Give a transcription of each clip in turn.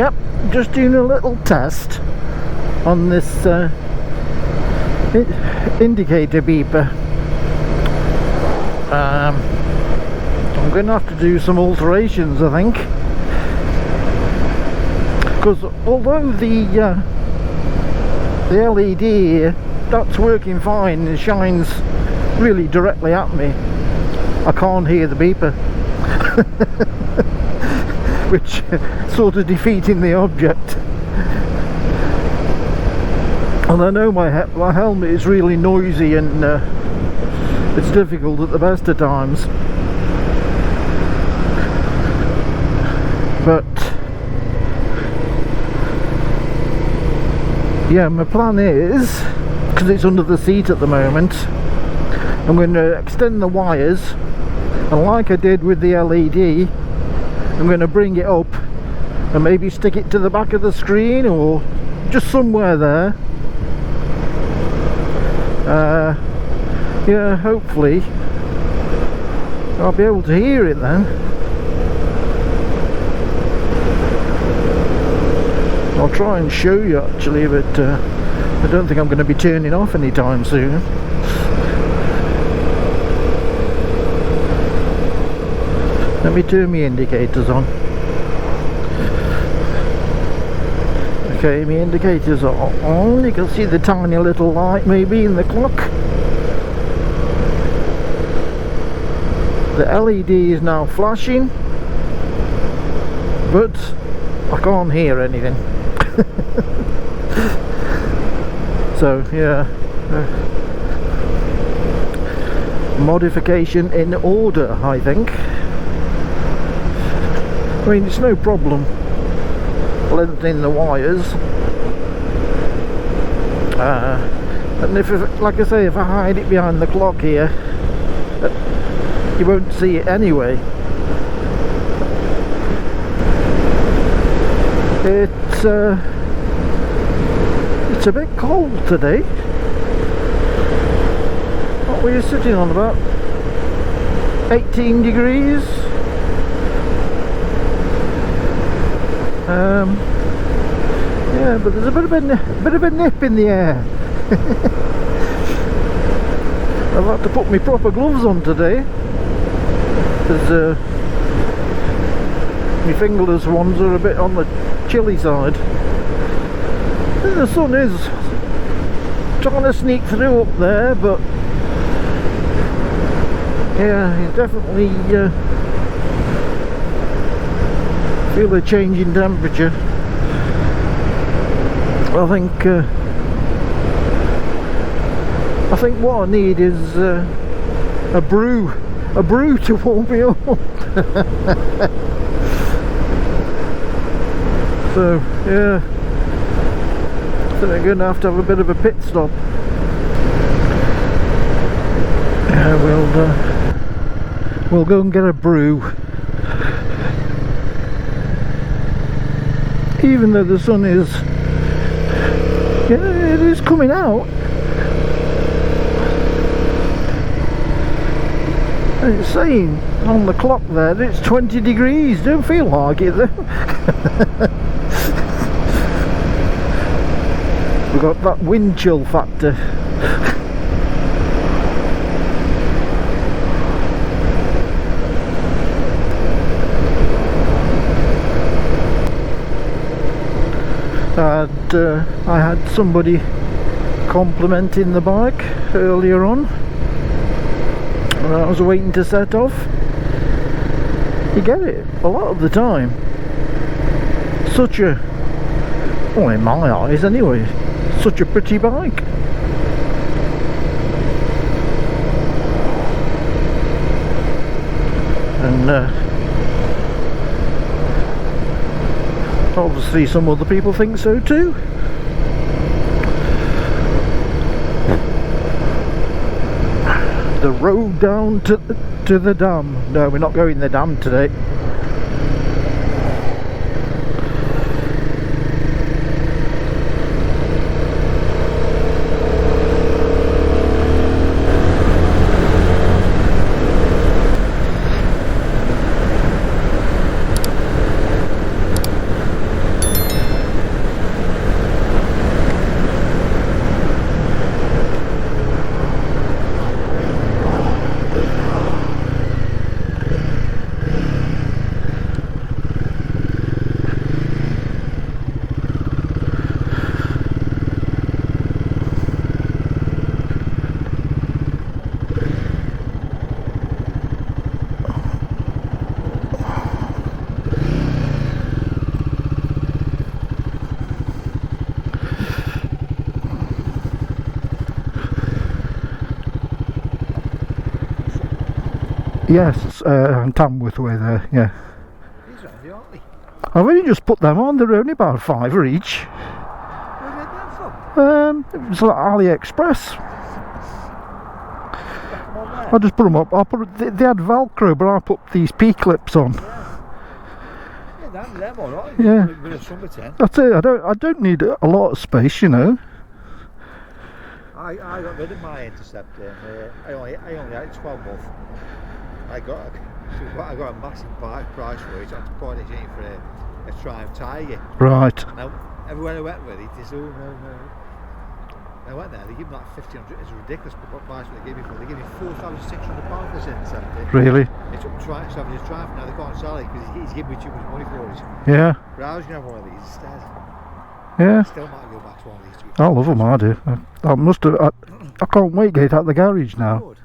Yep, just doing a little test on this indicator beeper. I'm going to have to do some alterations, I think, because although the LED here, that's working fine and shines really directly at me, I can't hear the beeper. Which sort of defeating the object. And I know my helmet is really noisy and it's difficult at the best of times, but yeah, my plan is, because it's under the seat at the moment, I'm going to extend the wires, and like I did with the LED, I'm going to bring it up and maybe stick it to the back of the screen or just somewhere there. Yeah, hopefully I'll be able to hear it then. I'll try and show you actually, but I don't think I'm going to be turning off anytime soon. Let me turn my indicators on. Okay, my indicators are on. You can see the tiny little light maybe in the clock. The LED is now flashing, but I can't hear anything. So yeah, modification in order, I think. I mean, it's no problem lengthening the wires, and if, like I say, if I hide it behind the clock here, you won't see it anyway. It's a bit cold today. What were you sitting on, about 18 degrees? Yeah, but there's a bit of a nip in the air. I've had to put my proper gloves on today, because my fingerless ones are a bit on the chilly side. The sun is trying to sneak through up there, but yeah, you definitely feel a change in temperature. I think what I need is a brew to warm me up. So yeah, I think I'm going to have a bit of a pit stop. Yeah, we'll go and get a brew. Even though the sun is, yeah, it is coming out. And it's saying on the clock there that it's 20 degrees. Don't feel like it though. We've got that wind chill factor. I had somebody complimenting the bike earlier on when I was waiting to set off. You get it a lot of the time. Such a, well, in my eyes anyway, such a pretty bike. And obviously some other people think so too. The road down to the dam. No, we're not going to the dam today. Yes, Tamworth way there, yeah. These are heavy, aren't they? I've only just put them on, they're only about £5 each. Where did that from? It was like AliExpress. Come on there. I just put them up. They had Velcro, but I put these P-clips on. Yeah, them alright. Yeah. With a summertime. That's it. I don't need a lot of space, you know. I got rid of my Interceptor. I only had it 12 months. I got a massive price for it. I had to part exchange for a Triumph Tiger. Right. Now, everywhere I went with it, they said, oh no. I went there, they give me like 1,500, it's ridiculous what price they gave me for. They gave me £4,600 for this Interceptor. Really? It's up to Triumph, now they can't sell it because he's giving me too much money for it. Yeah. But I was going to have one of these instead. Yeah. Still might go back to one of these. I love them, I do. I must have. I can't wait to get out the garage now. Good.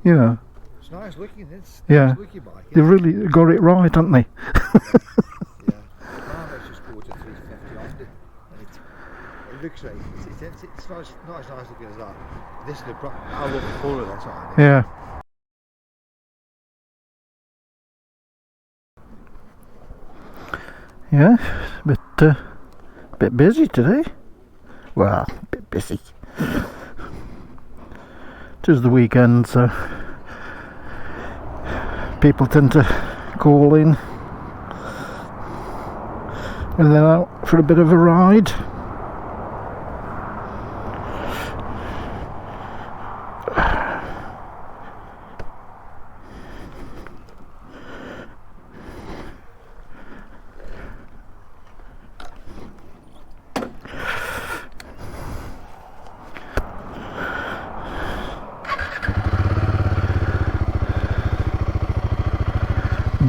You know. It's nice looking, it's Yeah. nice looking bike. They've really got it right, haven't they? Yeah. Now let's just go to 350 on it. It looks right. It's not as nice looking as that. This is I love the colour of that on it. Yeah. Yeah, bit busy today. Well, a bit busy. It is the weekend, so people tend to call in and they're out for a bit of a ride.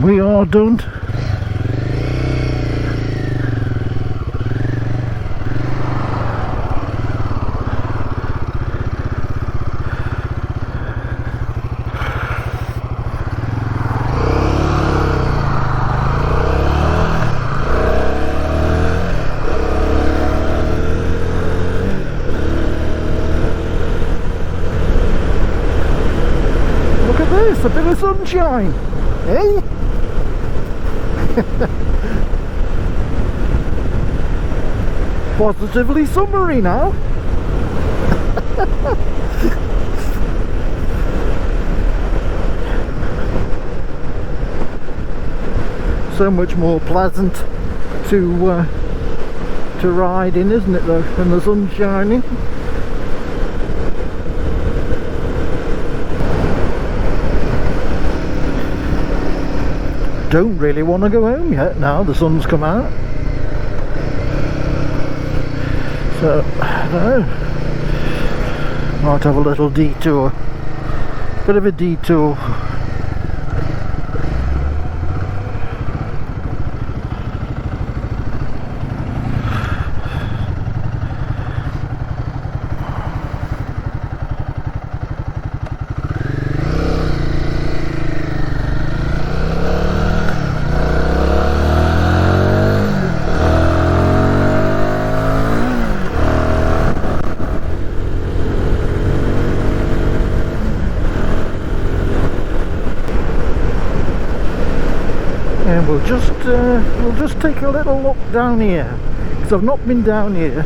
We are done. Look at this, a bit of sunshine, eh? Positively summery now. So much more pleasant to ride in, isn't it though, when the sun's shining? Don't really want to go home yet now the sun's come out, so I don't know, might have a little detour, bit of a detour. And we'll just take a little look down here, because I've not been down here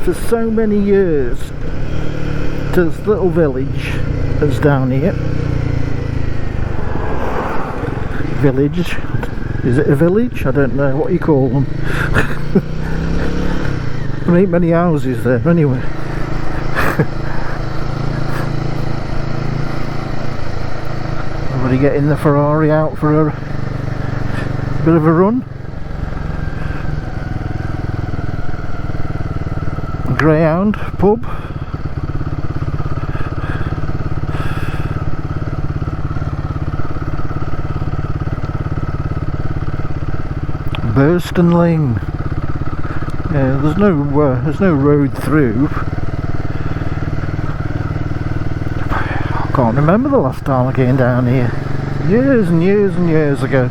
for so many years. To this little village that's down here. Village, is it a village? I don't know what you call them. There ain't many houses there anyway. Everybody getting the Ferrari out for a bit of a run. Greyhound pub. Burston Lane. Yeah, there's no road through. I can't remember the last time I came down here. Years and years and years ago.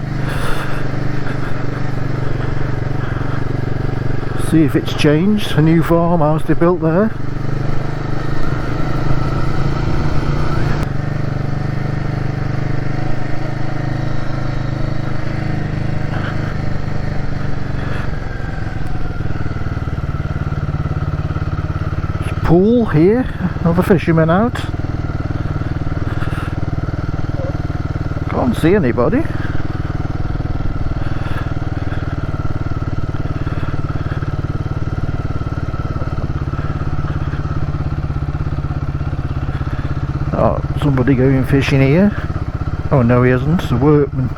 See if it's changed. A new farmhouse they built there. pool here, other fishermen out. Can't see anybody. Oh, somebody going fishing here. Oh no, he isn't, it's a workman.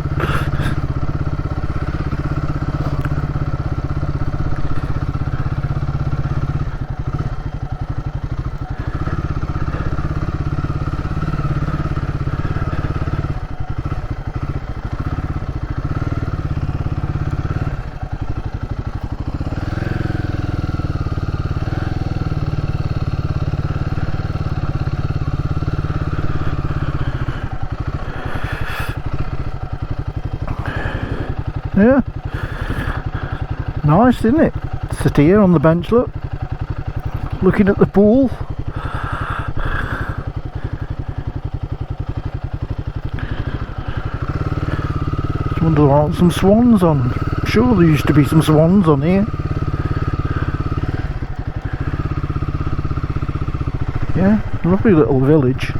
Yeah, nice, isn't it? Sit here on the bench, look, looking at the pool. Just wonder what some swans on. I'm sure there used to be some swans on here. Yeah, lovely little village,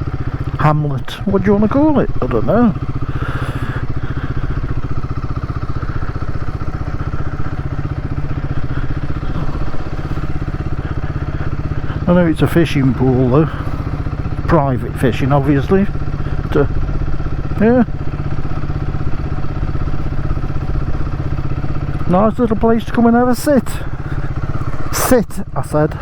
hamlet. What do you want to call it? I don't know. I know it's a fishing pool though, private fishing obviously, but, yeah, nice little place to come and have a sit, I said.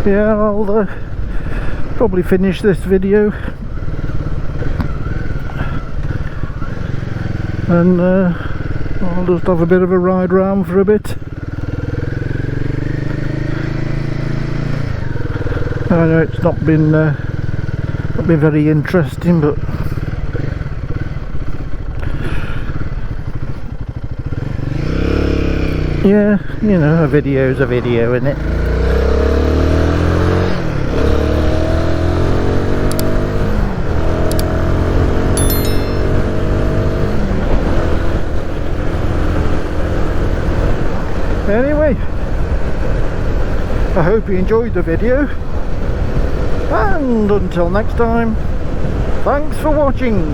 Yeah, I'll probably finish this video and I'll just have a bit of a ride round for a bit. I know it's not been very interesting, but yeah, you know, a video's a video, isn't it? Anyway, I hope you enjoyed the video, and until next time, thanks for watching.